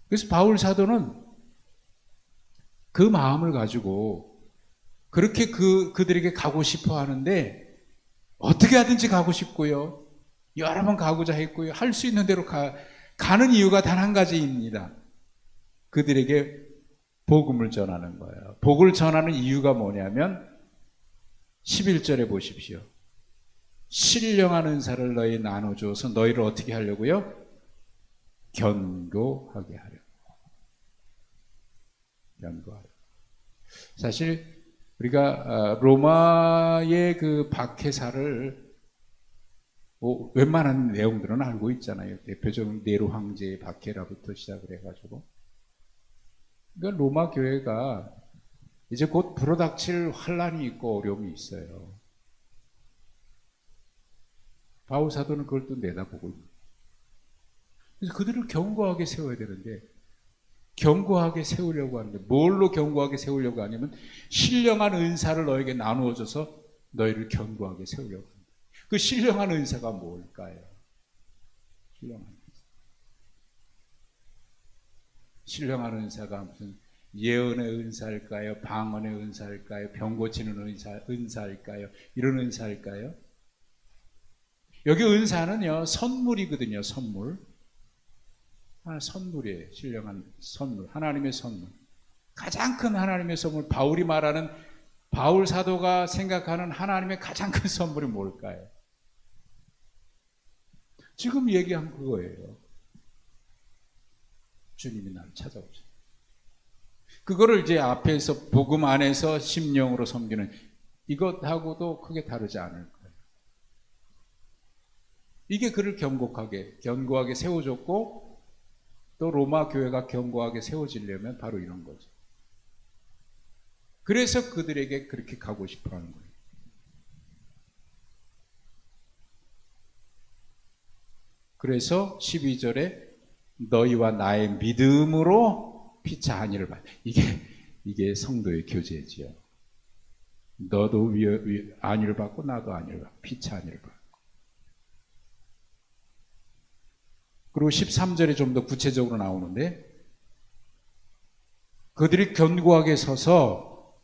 그래서 바울 사도는 그 마음을 가지고 그렇게 그들에게 가고 싶어 하는데 어떻게 하든지 가고 싶고요. 여러 번 가고자 했고요. 할 수 있는 대로 가는 이유가 단 한 가지입니다. 그들에게 복음을 전하는 거예요. 복을 전하는 이유가 뭐냐면 11절에 보십시오. 신령한 은사를 너희 나눠줘서 너희를 어떻게 하려고요? 견고하게 하려고. 견고하려고. 사실 우리가 로마의 그 박해사를 웬만한 내용들은 알고 있잖아요. 대표적으로 네로 황제의 박해라부터 시작을 해가지고. 그러니까 로마 교회가 이제 곧 불어닥칠 환란이 있고 어려움이 있어요. 바울 사도는 그걸 또 내다보고 있는. 그래서 그들을 견고하게 세워야 되는데, 견고하게 세우려고 하는데 뭘로 견고하게 세우려고 하냐면 신령한 은사를 너에게 나누어줘서 너희를 견고하게 세우려고 합니다. 그 신령한 은사가 뭘까요? 신령한 은사가 무슨 예언의 은사일까요? 방언의 은사일까요? 병 고치는 은사일까요? 이런 은사일까요? 여기 은사는요, 선물이거든요. 선물. 선물이에요. 신령한 선물. 하나님의 선물. 가장 큰 하나님의 선물. 바울이 말하는, 바울 사도가 생각하는 하나님의 가장 큰 선물이 뭘까요? 지금 얘기한 그거예요. 주님이 나를 찾아오죠. 그거를 이제 앞에서 복음 안에서 심령으로 섬기는 이것하고도 크게 다르지 않을 거예요. 이게 그를 견고하게 세워줬고, 또 로마 교회가 견고하게 세워지려면 바로 이런 거죠. 그래서 그들에게 그렇게 가고 싶어 하는 거예요. 그래서 12절에 너희와 나의 믿음으로 피차 안위를 받. 이게 성도의 교제지요. 너도 안위를 받고 나도 안위를 받고 피차 안위를 받고. 그리고 13절에 좀 더 구체적으로 나오는데, 그들이 견고하게 서서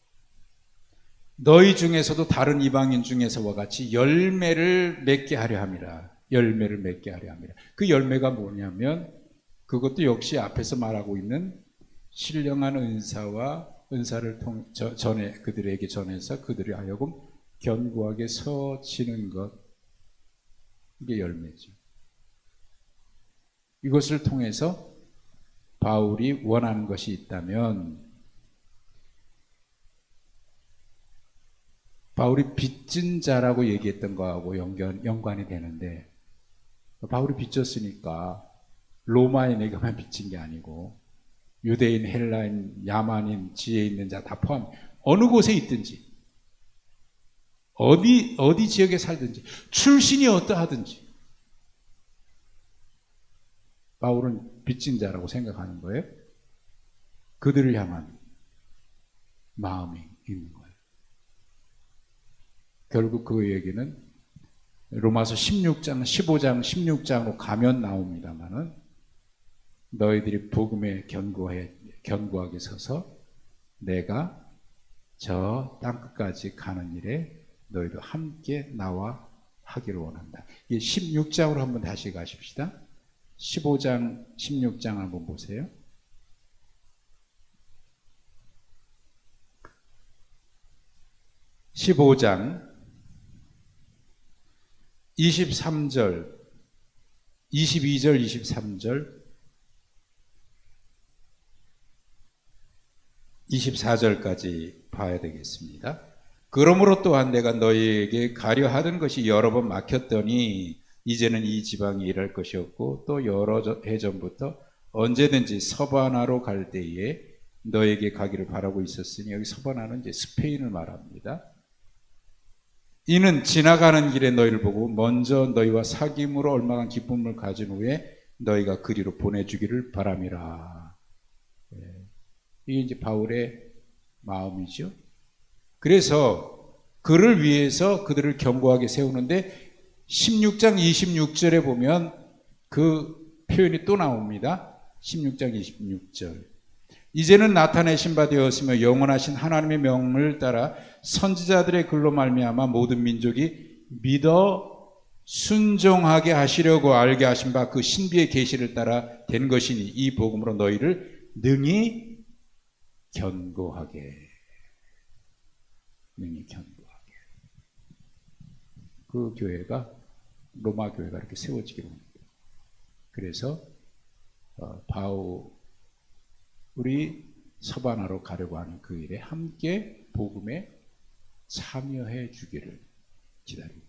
너희 중에서도 다른 이방인 중에서와 같이 열매를 맺게 하려 함이라. 열매를 맺게 하려 함이라. 그 열매가 뭐냐면 그것도 역시 앞에서 말하고 있는 신령한 은사를 전해 그들에게 전해서 그들이 하여금 견고하게 서지는 것, 이게 열매죠. 이것을 통해서 바울이 원하는 것이 있다면, 바울이 빚진 자라고 얘기했던 거하고 연관이 되는데, 바울이 빚졌으니까 로마인에게만 빚진 게 아니고 유대인, 헬라인, 야만인, 지혜 있는 자 다 포함, 어느 곳에 있든지, 어디 지역에 살든지, 출신이 어떠하든지 바울은 빚진 자라고 생각하는 거예요. 그들을 향한 마음이 있는 거예요. 결국 그 얘기는 로마서 16장, 15장, 16장으로 가면 나옵니다만은 너희들이 복음에 견고하게 서서 내가 저 땅끝까지 가는 일에 너희도 함께 나와 하기를 원한다. 이 16장으로 한번 다시 가십시다. 15장, 16장 한번 보세요. 15장 23절, 22절, 23절, 24절까지 봐야 되겠습니다. 그러므로 또한 내가 너희에게 가려 하던 것이 여러 번 막혔더니 이제는 이 지방이 일할 것이 없고 또 여러 해 전부터 언제든지 서바나로 갈 때에 너에게 가기를 바라고 있었으니, 여기 서바나는 이제 스페인을 말합니다. 이는 지나가는 길에 너희를 보고 먼저 너희와 사귐으로 얼마간 기쁨을 가진 후에 너희가 그리로 보내주기를 바람이라. 이게 이제 바울의 마음이죠. 그래서 그를 위해서 그들을 견고하게 세우는데 16장 26절에 보면 그 표현이 또 나옵니다. 16장 26절. 이제는 나타내신 바 되었으며 영원하신 하나님의 명을 따라 선지자들의 글로 말미암아 모든 민족이 믿어 순종하게 하시려고 알게 하신 바 그 신비의 계시를 따라 된 것이니 이 복음으로 너희를 능히 견고하게. 그 교회가 로마 교회가 이렇게 세워지기로 합니다. 그래서 바울이 서바나로 가려고 하는 그 일에 함께 복음에 참여해 주기를 기다립니다.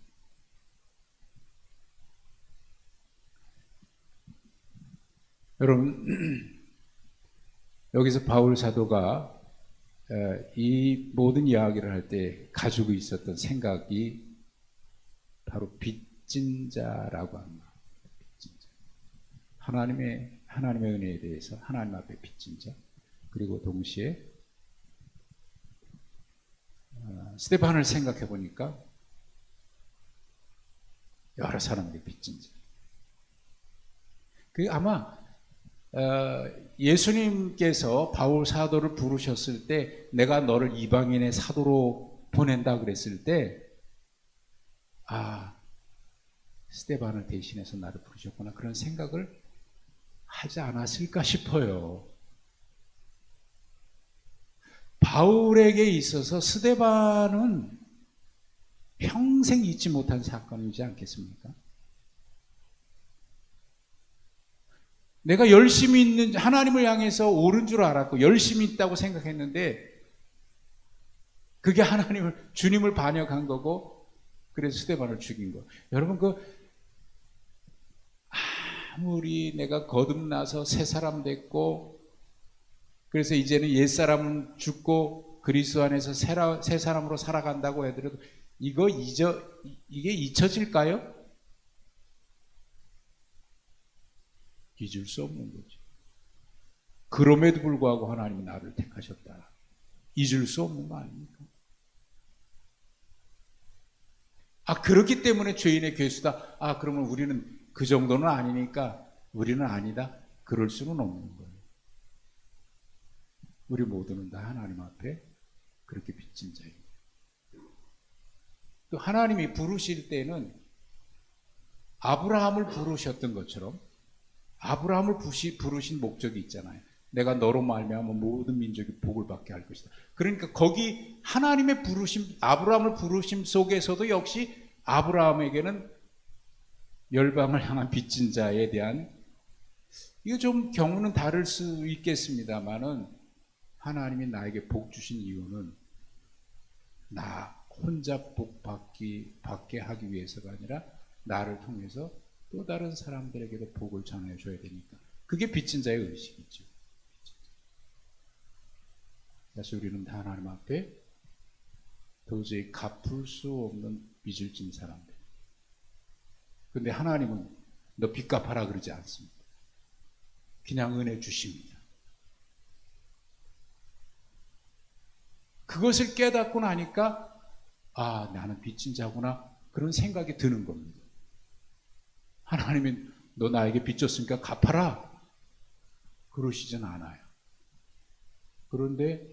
여러분, 여기서 바울 사도가 이 모든 이야기를 할 때 가지고 있었던 생각이 바로 빚진 자라고 합니다. 빚진 자. 하나님의 은혜에 대해서 하나님 앞에 빚진 자, 그리고 동시에 스데반을 생각해 보니까 여러 사람에게 빚진 자. 그 아마 예수님께서 바울 사도를 부르셨을 때 내가 너를 이방인의 사도로 보낸다 그랬을 때 스데반을 대신해서 나를 부르셨구나, 그런 생각을 하지 않았을까 싶어요. 바울에게 있어서 스데반은 평생 잊지 못한 사건이지 않겠습니까? 내가 열심히 있는, 하나님을 향해서 옳은 줄 알았고 열심히 있다고 생각했는데 그게 주님을 반역한 거고, 그래서 스데반을 죽인 거. 여러분, 아무리 내가 거듭나서 새 사람 됐고, 그래서 이제는 옛사람은 죽고 그리스도 안에서 새 사람으로 살아간다고 하더라도 이게 잊혀질까요? 잊을 수 없는 거죠. 그럼에도 불구하고 하나님이 나를 택하셨다. 잊을 수 없는 거 아닙니까? 그렇기 때문에 죄인의 괴수다. 그러면 우리는 그 정도는 아니니까 우리는 아니다. 그럴 수는 없는 거예요. 우리 모두는 다 하나님 앞에 그렇게 빚진 자입니다. 또 하나님이 부르실 때는 아브라함을 부르셨던 것처럼 아브라함을 부르신 목적이 있잖아요. 내가 너로 말미암아 모든 민족이 복을 받게 할 것이다. 그러니까 거기 하나님의 부르심, 아브라함을 부르심 속에서도 역시 아브라함에게는 열방을 향한 빚진 자에 대한, 이거 좀 경우는 다를 수 있겠습니다만은 하나님이 나에게 복 주신 이유는 나 혼자 복 받게 하기 위해서가 아니라 나를 통해서 또 다른 사람들에게도 복을 전해줘야 되니까. 그게 빚진 자의 의식이죠. 사실 우리는 다 하나님 앞에 도저히 갚을 수 없는 빚을 진 사람들. 근데 하나님은 너 빚 갚아라 그러지 않습니다. 그냥 은혜 주십니다. 그것을 깨닫고 나니까 아, 나는 빚진 자구나, 그런 생각이 드는 겁니다. 하나님이 너 나에게 빚졌으니까 갚아라, 그러시진 않아요. 그런데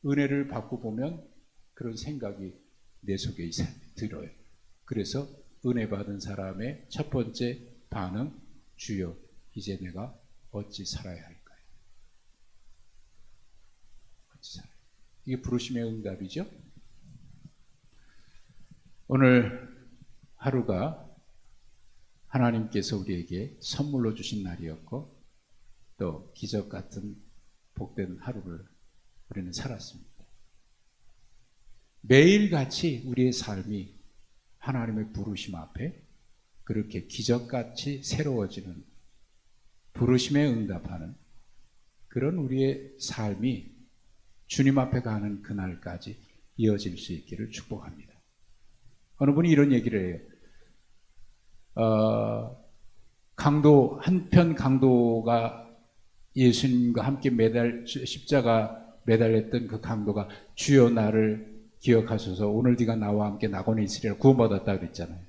은혜를 받고 보면 그런 생각이 내 속에 들어요. 그래서 은혜 받은 사람의 첫 번째 반응, 주여 이제 내가 어찌 살아야 할까요? 어찌 살아야 할까요? 이게 부르심의 응답이죠. 오늘 하루가 하나님께서 우리에게 선물로 주신 날이었고 또 기적 같은 복된 하루를 우리는 살았습니다. 매일같이 우리의 삶이 하나님의 부르심 앞에 그렇게 기적같이 새로워지는, 부르심에 응답하는 그런 우리의 삶이 주님 앞에 가는 그날까지 이어질 수 있기를 축복합니다. 어느 분이 이런 얘기를 해요. 한편 강도가 예수님과 함께 십자가 매달렸던 그 강도가 주여 나를 기억하소서, 오늘 네가 나와 함께 낙원에 있으리라 구원받았다 그랬잖아요.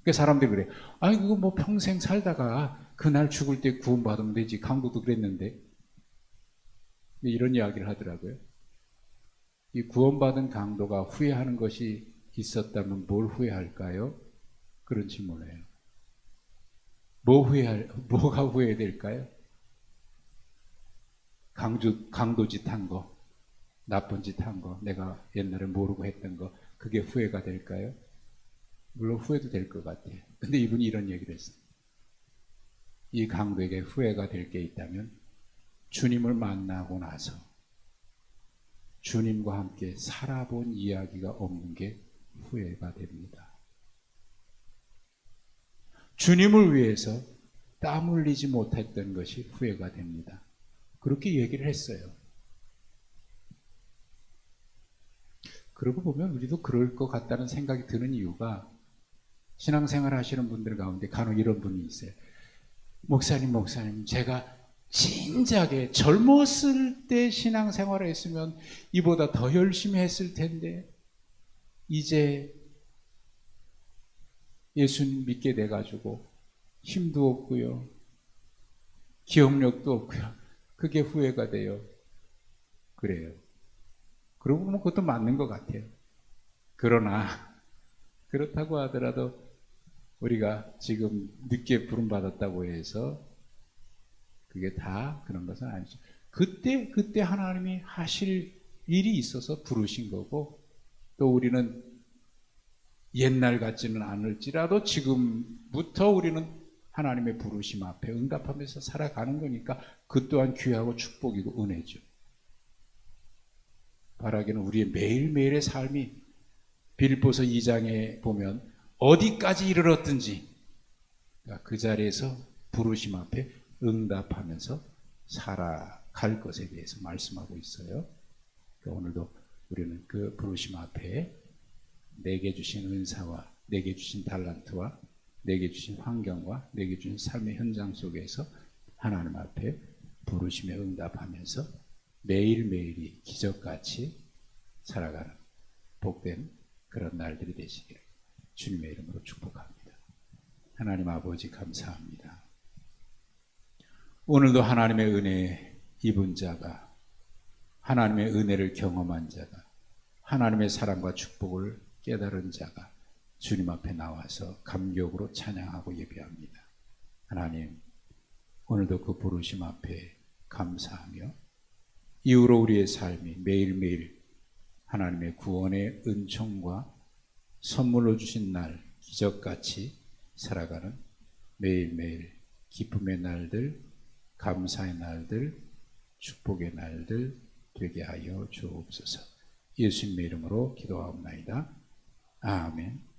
그 사람들이 그래. 아니 그거 뭐 평생 살다가 그날 죽을 때 구원받으면 되지. 강도도 그랬는데. 이런 이야기를 하더라고요. 이 구원받은 강도가 후회하는 것이 있었다면 뭘 후회할까요? 그런 질문을 해요. 뭐가 후회될까요? 강도짓 한 거, 나쁜 짓 한 거, 내가 옛날에 모르고 했던 거, 그게 후회가 될까요? 물론 후회도 될 것 같아요. 근데 이분이 이런 얘기를 했어요. 이 강도에게 후회가 될 게 있다면 주님을 만나고 나서 주님과 함께 살아본 이야기가 없는 게 후회가 됩니다. 주님을 위해서 땀 흘리지 못했던 것이 후회가 됩니다. 그렇게 얘기를 했어요. 그러고 보면 우리도 그럴 것 같다는 생각이 드는 이유가, 신앙생활 하시는 분들 가운데 간혹 이런 분이 있어요. 목사님, 제가 진작에 젊었을 때 신앙생활을 했으면 이보다 더 열심히 했을 텐데 이제 예수님 믿게 돼가지고 힘도 없고요, 기억력도 없고요, 그게 후회가 돼요. 그래요. 그러고 보면 그것도 맞는 것 같아요. 그러나 그렇다고 하더라도 우리가 지금 늦게 부름받았다고 해서 그게 다 그런 것은 아니죠. 그때 하나님이 하실 일이 있어서 부르신 거고, 또 우리는 옛날 같지는 않을지라도 지금부터 우리는 하나님의 부르심 앞에 응답하면서 살아가는 거니까 그 또한 귀하고 축복이고 은혜죠. 바라기는 우리의 매일매일의 삶이 빌립보서 2장에 보면 어디까지 이르렀든지 그 자리에서 부르심 앞에 응답하면서 살아갈 것에 대해서 말씀하고 있어요. 오늘도 우리는 그 부르심 앞에 내게 주신 은사와 내게 주신 달란트와 내게 주신 환경과 내게 주신 삶의 현장 속에서 하나님 앞에 부르심에 응답하면서 매일매일이 기적같이 살아가는 복된 그런 날들이 되시기를 주님의 이름으로 축복합니다. 하나님 아버지 감사합니다. 오늘도 하나님의 은혜 입은 자가, 하나님의 은혜를 경험한 자가, 하나님의 사랑과 축복을 깨달은 자가 주님 앞에 나와서 감격으로 찬양하고 예배합니다. 하나님, 오늘도 그 부르심 앞에 감사하며 이후로 우리의 삶이 매일매일 하나님의 구원의 은총과 선물로 주신 날 기적같이 살아가는 매일매일 기쁨의 날들, 감사의 날들, 축복의 날들 되게 하여 주옵소서. 예수님의 이름으로 기도하옵나이다. 아멘.